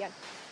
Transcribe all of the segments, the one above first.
არიან.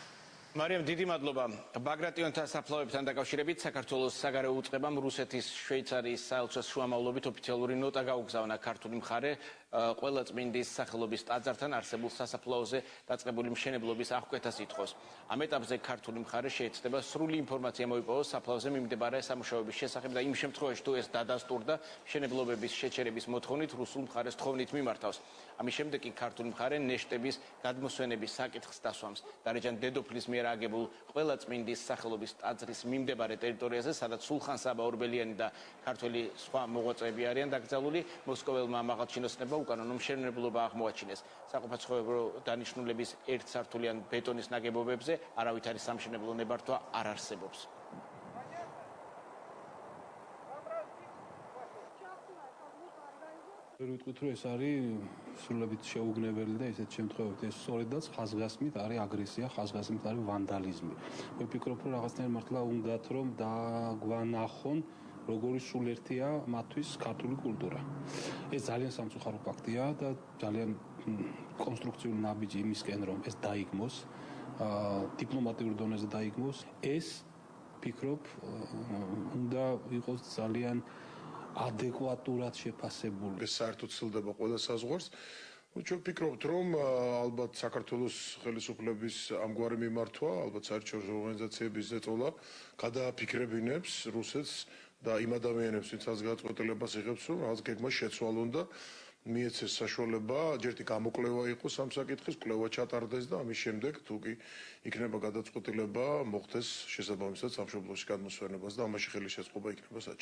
მარიამ, დიდი მადლობა. ბაგრატიონთა საფლავებთან დაკავშირებით საქართველოს საგარეო უწყებამ რუსეთის შვეიცარიის საელჩოს შუამავლობით ოფიციალური ნოტა გაუგზავნა ქართული მხარე ყველა წმინდის სახელობის ტაძართან არსებულ სასაფლაოზე დაწყებული მშენებლობის აღკვეთას ითხოვს. ამ ეტაპზე ქართული მხარე შეეცდება სრული ინფორმაცია მოიპოვოს საფლავზე მიმდებარე სამუშაოების შესახებ და იმ შემთხვევაში თუ ეს დადასტურდა მშენებლობების შეჩერების მოთხოვნით რუსულ მხარეს თხოვნით მიმართავს. ამის შემდეგ კი ქართული მხარე ნეშტების გადმოსვენების საკითხს დასვამს. დარეჯან დედოფლის მიერ აგებულ ყველა წმინდის სახელობის ტაძრის მიმდებარე ტერიტორიაზე, სადაც სულხან-საბა ორბელიანი და ქართველი სხვა მოღვაწეები არიან დაკრძალული, მოსკოველმა მაღალჩინოსნებმა უკანონო მშენებლობა აღმოაჩინეს. საყოფაცხოვრებო დანიშნულების ერთსართულიან ბეტონის ნაგებობებზე არავითარი სამშენებლო ნებართვა არ არსებობს. ვიტყვით, რომ ეს არის სრულებით შეუგნებელი და ესეთ შემთხვევებში ეს სწორედაც ხაზგასმით არის აგრესია, ხაზგასმით არის ვანდალიზმი. ვფიქრობ, რომ რაღაცნაირ მართლა უნდათ რომ დაგვანახონ როგორი სულერთია მათთვის ქართული კულტურა. ეს ძალიან სამწუხარო ფაქტია და ძალიან კონსტრუქციული ნაბიჯი იმისკენ რომ ეს დაიგმოს, დიპლომატიურ დონეზე დაიგმოს. ეს ვფიქრობ, უნდა იყოს ძალიან ადეკვატურად შეფასებული. ეს საერთოდ ცილდება ყველა საზღვარს. ჩვენ ვფიქრობთ, რომ ალბათ საქართველოს ხელისუფლების ამგვარი მიმართვა, ალბათ საერთაშორისო ორგანიზაციების ზეწოლა გადააფიქრებინებს რუსეთს და იმ ადამიანებს, ვინც ამ გადაწყვეტილებას იღებს, რომ რაღაც გეგმა შეცვალონ და მიეცეს საშუალება, ჯერტი გამოკვლევა იყოს ამ საკითხის, კვლევა ჩატარდეს და ამის შემდეგ თუ კი იქნება გადაწყვეტილება, მოხდეს შესაბამისად სამშობლოში გადმოსვენებას და ამაში ხელის შეწყობა იქნება საჭირო.